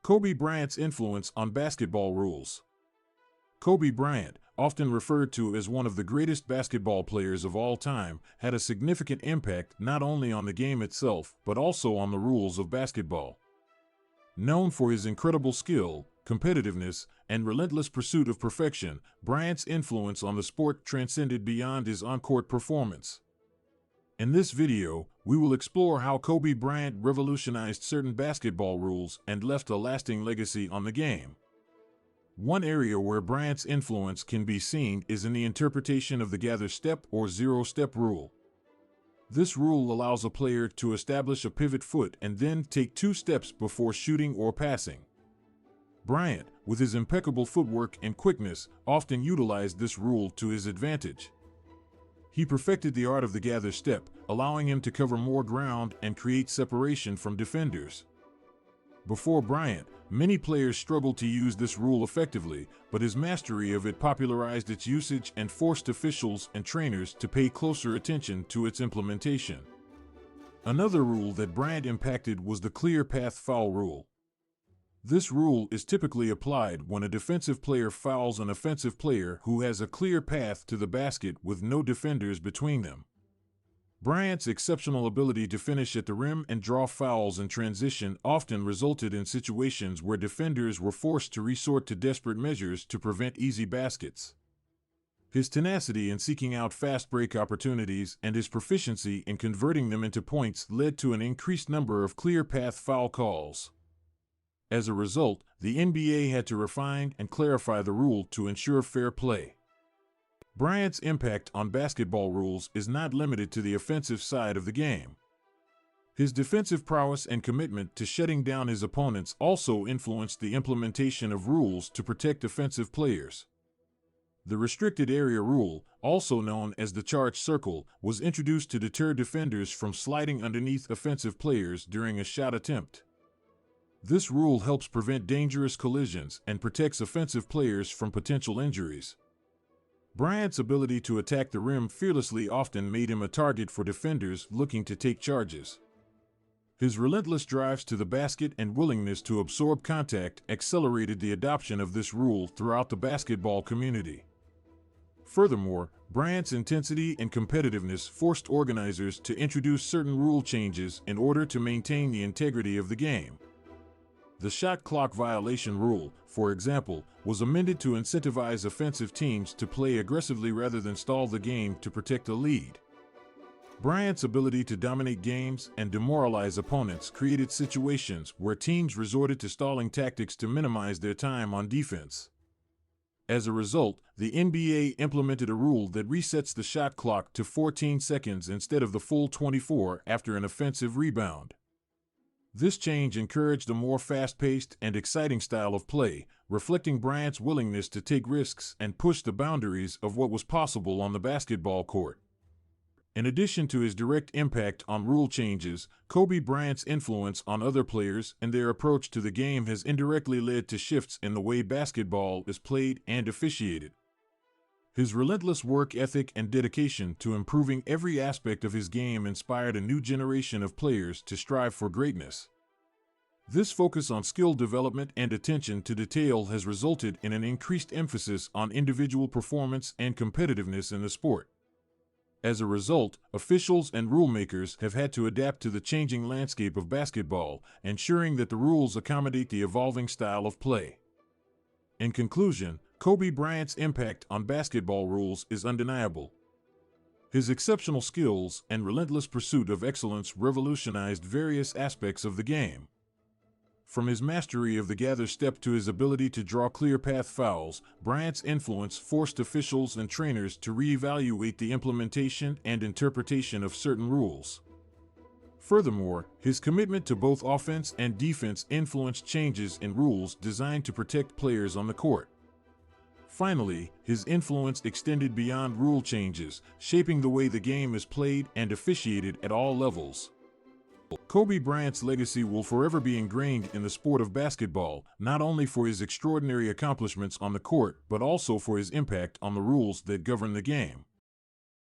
Kobe Bryant's influence on basketball rules. Kobe Bryant, often referred to as one of the greatest basketball players of all time, had a significant impact not only on the game itself but also on the rules of basketball. Known for his incredible skill, competitiveness, and relentless pursuit of perfection, Bryant's influence on the sport transcended beyond his on-court performance. In this video, we will explore how Kobe Bryant revolutionized certain basketball rules and left a lasting legacy on the game. One area where Bryant's influence can be seen is in the interpretation of the gather step or zero-step rule. This rule allows a player to establish a pivot foot and then take 2 steps before shooting or passing. Bryant, with his impeccable footwork and quickness, often utilized this rule to his advantage. He perfected the art of the gather step, allowing him to cover more ground and create separation from defenders. Before Bryant, many players struggled to use this rule effectively, but his mastery of it popularized its usage and forced officials and trainers to pay closer attention to its implementation. Another rule that Bryant impacted was the clear path foul rule. This rule is typically applied when a defensive player fouls an offensive player who has a clear path to the basket with no defenders between them. Bryant's exceptional ability to finish at the rim and draw fouls in transition often resulted in situations where defenders were forced to resort to desperate measures to prevent easy baskets. His tenacity in seeking out fast break opportunities and his proficiency in converting them into points led to an increased number of clear path foul calls. As a result, the NBA had to refine and clarify the rule to ensure fair play. Bryant's impact on basketball rules is not limited to the offensive side of the game. His defensive prowess and commitment to shutting down his opponents also influenced the implementation of rules to protect offensive players. The restricted area rule, also known as the charge circle, was introduced to deter defenders from sliding underneath offensive players during a shot attempt. This rule helps prevent dangerous collisions and protects offensive players from potential injuries. Bryant's ability to attack the rim fearlessly often made him a target for defenders looking to take charges. His relentless drives to the basket and willingness to absorb contact accelerated the adoption of this rule throughout the basketball community. Furthermore, Bryant's intensity and competitiveness forced organizers to introduce certain rule changes in order to maintain the integrity of the game. The shot clock violation rule, for example, was amended to incentivize offensive teams to play aggressively rather than stall the game to protect a lead. Bryant's ability to dominate games and demoralize opponents created situations where teams resorted to stalling tactics to minimize their time on defense. As a result, the NBA implemented a rule that resets the shot clock to 14 seconds instead of the full 24 after an offensive rebound. This change encouraged a more fast-paced and exciting style of play, reflecting Bryant's willingness to take risks and push the boundaries of what was possible on the basketball court. In addition to his direct impact on rule changes, Kobe Bryant's influence on other players and their approach to the game has indirectly led to shifts in the way basketball is played and officiated. His relentless work ethic and dedication to improving every aspect of his game inspired a new generation of players to strive for greatness. This focus on skill development and attention to detail has resulted in an increased emphasis on individual performance and competitiveness in the sport. As a result, officials and rulemakers have had to adapt to the changing landscape of basketball, ensuring that the rules accommodate the evolving style of play. In conclusion, Kobe Bryant's impact on basketball rules is undeniable. His exceptional skills and relentless pursuit of excellence revolutionized various aspects of the game. From his mastery of the gather step to his ability to draw clear path fouls, Bryant's influence forced officials and trainers to reevaluate the implementation and interpretation of certain rules. Furthermore, his commitment to both offense and defense influenced changes in rules designed to protect players on the court. Finally, his influence extended beyond rule changes, shaping the way the game is played and officiated at all levels. Kobe Bryant's legacy will forever be ingrained in the sport of basketball, not only for his extraordinary accomplishments on the court, but also for his impact on the rules that govern the game.